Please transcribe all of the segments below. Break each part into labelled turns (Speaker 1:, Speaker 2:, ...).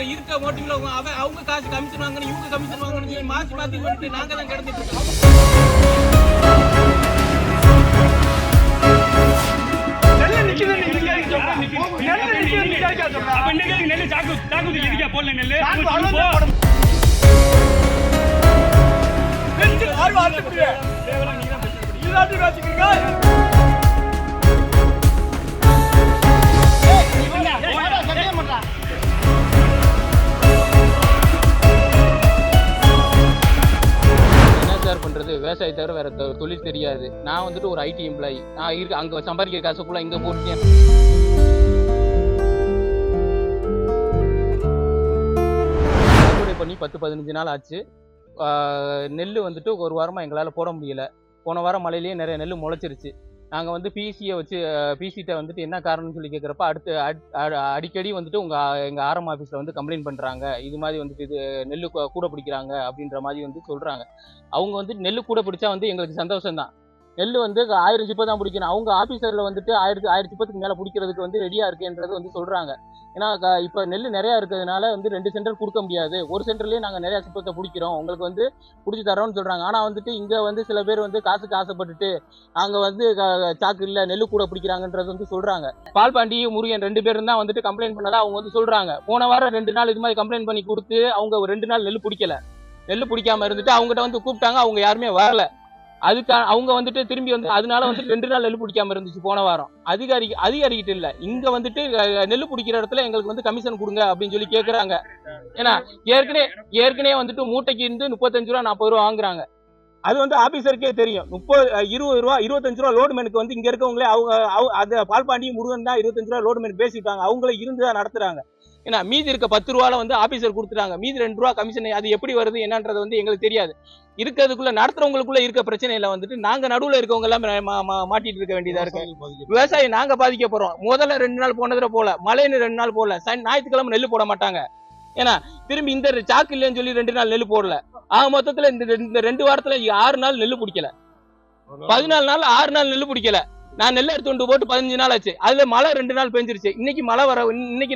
Speaker 1: இருக்க ஓட்டிங்ல அவங்க காசு கமிஷன் வாங்கணும், இவங்க கமிஷன் வாங்கணும், மாத்தி மாத்தி பண்ணிட்டு நாங்க தான் கிடந்துட்டு இருக்கோம்.
Speaker 2: பண்றது விவசாயத்தை தவிர வேற தொழில் தெரியாது. நான் வந்துட்டு ஒரு ஐடி எம்ப்ளாயி. நான் இருக்க அங்க சம்பாதிக்கிற காசு ஃபுல்லா இங்க போட்டுட்டேன். பண்ணி 10-15 நாள் ஆச்சு. நெல் வந்துட்டு ஒரு வாரமா எங்களால போட முடியல. போன வாரம் மழையிலேயே நிறைய நெல் முளைச்சிருச்சு. நாங்கள் வந்து பிசிட்ட வந்துட்டு என்ன காரணம்னு சொல்லி கேட்குறப்ப அடிக்கடி வந்துட்டு எங்கள் ஆர்எம் ஆஃபீஸில் வந்து கம்ப்ளைண்ட் பண்ணுறாங்க. இது மாதிரி வந்துட்டு இது நெல் கூட பிடிக்கிறாங்க அப்படின்ற மாதிரி வந்து சொல்கிறாங்க. அவங்க வந்து நெல் கூட பிடிச்சா வந்து எங்களுக்கு சந்தோஷம் தான். நெல் வந்து 1000 சிப்பை தான் பிடிக்கணும். அவங்க ஆஃபீஸரில் வந்துட்டு 1000 சிப்பத்துக்கு மேலே பிடிக்கிறதுக்கு வந்து ரெடியாக இருக்குன்றது வந்து சொல்கிறாங்க. ஏன்னா இப்போ நெல் நிறையா இருக்கிறதுனால வந்து 2 சென்டர் கொடுக்க முடியாது. ஒரு சென்டர்லேயே நாங்கள் நிறையா சிப்பத்தை பிடிக்கிறோம், உங்களுக்கு வந்து பிடிச்சி தரோம்னு சொல்கிறாங்க. ஆனால் வந்துட்டு இங்கே வந்து சில பேர் வந்து காசுக்கு ஆசைப்பட்டுட்டு நாங்கள் வந்து சாக்கு இல்லை நெல் கூட பிடிக்கிறாங்கன்றது வந்து சொல்கிறாங்க. பால்பாண்டி முருகன் 2 பேரும் தான் வந்துட்டு கம்ப்ளைண்ட் பண்ணதா அவங்க வந்து சொல்கிறாங்க. போன வாரம் 2 நாள் இது மாதிரி கம்ப்ளைண்ட் பண்ணி கொடுத்து அவங்க 2 நாள் நெல் பிடிக்கல. நெல் பிடிக்காம இருந்துட்டு அவங்ககிட்ட வந்து கூப்பிட்டாங்க, அவங்க யாருமே வரல. அவங்க வந்துட்டு திரும்பி வந்து அதனால வந்து 2 நாள் நெல் பிடிக்காம இருந்துச்சு போன வாரம். அதிகாரிகிட்ட இல்ல, இங்க வந்துட்டு நெல் பிடிக்கிற இடத்துல எங்களுக்கு வந்து கமிஷன் கொடுங்க அப்படின்னு சொல்லி கேட்கறாங்க. ஏன்னா ஏற்கனவே வந்துட்டு மூட்டைக்கு இருந்து 35 ரூபா 40 ரூபா வாங்குறாங்க. அது வந்து ஆபீசருக்கே தெரியும். 20 ரூபா 25 ரூபா லோடுமேனுக்கு வந்து இங்க இருக்கவங்களே அவங்க பால்பாண்டி முருகன் தான் 25 ரூபா லோடுமேனுக்கு பேசிட்டாங்க. அவங்களே இருந்துதான் நடத்துறாங்க. ஏன்னா மீதி இருக்க 10 ரூபால வந்து ஆபீசர் கொடுத்துட்டாங்க. மீதி 2 ரூபா கமிஷன் அது எப்படி வருது என்னன்றது வந்து எங்களுக்கு தெரியாது. இருக்கிறதுக்குள்ள நடத்துறவங்களுக்குள்ள இருக்க பிரச்சனையில வந்துட்டு நாங்க நடுவுல இருக்கவங்க எல்லாம் மாட்டிட்டு இருக்க வேண்டியதா இருக்கு. விவசாயி நாங்க பாதிக்க போறோம். முதல்ல 2 நாள் போனதுல போல, மழைன்னு 2 நாள் போல, ஞாயிற்றுக்கிழமை நெல் போட மாட்டாங்க. ஏன்னா திரும்பி இந்த சாக்கு இல்லைன்னு சொல்லி 2 நாள் நெல் போடல. மொத்தத்துல இந்த 2 வாரத்துல 6 நாள் நெல் பிடிக்கல. 14 நாள் 6 நாள் நெல் பிடிக்கல. நான் நெல் எடுத்து கொண்டு போட்டு 15 நாள் ஆச்சு. அதுல மழை 2 நாள் பெஞ்சிருச்சு. இன்னைக்கு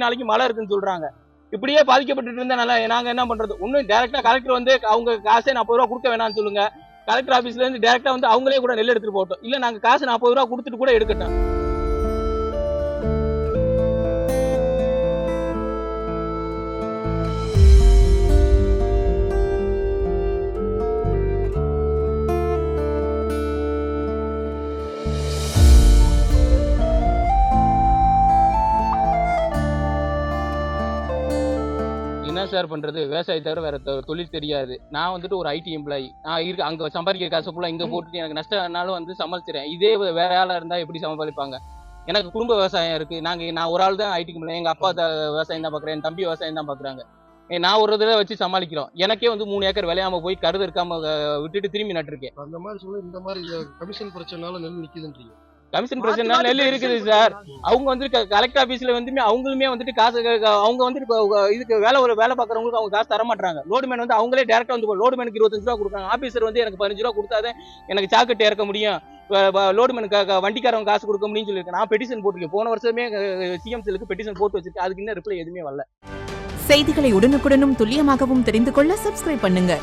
Speaker 2: நாளைக்கு மழை இருக்குன்னு சொல்றாங்க. இப்படியே பாதிக்கப்பட்டு இருந்தா நல்லா நாங்க என்ன பண்றது? ஒன்னும் டைரக்டா கலெக்டர் வந்து அவங்க காசே 40 ரூபா கொடுக்க வேணாம்னு சொல்லுங்க. கலெக்டர் ஆபீஸ்ல இருந்து டைரக்டா வந்து அவங்களே கூட நெல் எடுத்துட்டு போட்டோம். இல்ல நாங்க காசு 40 ரூபா கொடுத்துட்டு கூட எடுக்கட்டும். என்ன சார் பண்றது? விவசாயத்தை தவிர வேற தொழில் தெரியாது. நான் வந்துட்டு ஒரு ஐடி எம்ப்ளாயி. நான் இருக்க அங்க சம்பாதிக்கிற காசு ஃபுல்லா இங்க போட்டுட்டு எனக்கு நஷ்டம்னாலும் வந்து சமாளிச்சிடறேன். இதே வேற ஆளா இருந்தா எப்படி சமாளிப்பாங்க? எனக்கு குடும்ப விவசாயம் இருக்கு. நான் ஒரு ஆள் தான் ஐடி எம்ப்ளாயி. எங்க அப்பா விவசாயம் தான் பாக்குறேன், என் தம்பி விவசாயம் தான் பாக்குறாங்க. நான் ஒரு இதில் வச்சு சமாளிக்கிறோம். எனக்கே வந்து 3 ஏக்கர் விளையாம போய் கருது இருக்காம விட்டுட்டு திரும்பி நட்டுருக்கேன்.
Speaker 3: அந்த மாதிரி சொல்லி இந்த மாதிரி கமிஷன் பிரச்சனைனால நெல் நிக்குதுன்றீங்க.
Speaker 2: கமிஷன் பிரச்சனை நெல் இருக்குது சார். அவங்க வந்து கலெக்டர் ஆபீஸ்ல வந்து அவங்களுமே வந்துட்டு காசு அவங்க வந்து இதுக்கு வேலை பாக்குறவங்களுக்கு அவங்க காசு தர மாட்டாங்க. லோடுமேன் வந்து அவங்களே டைரக்டா வந்து லோடுமேனுக்கு 25 ரூபா கொடுக்குறாங்க. ஆபீசர் வந்து எனக்கு 15 ரூபா கொடுத்தாதான் எனக்கு சாக்கெட்டு இறக்க முடியும், லோடுமேனுக்கு வண்டிக்காரங்க காசு கொடுக்க முடியும்னு சொல்லியிருக்கேன். நான் பெட்டிஷன் போட்டிருக்கேன். போன வருஷமே சிஎம் செல்லுக்கு பெட்டிஷன் போட்டு வச்சிருக்கேன். அதுக்கு இன்னும் ரிப்ளை எதுவுமே வரல.
Speaker 4: செய்திகளை உடனுக்குடனும் துல்லியமாகவும் தெரிந்து கொள்ள சப்ஸ்கிரைப் பண்ணுங்க.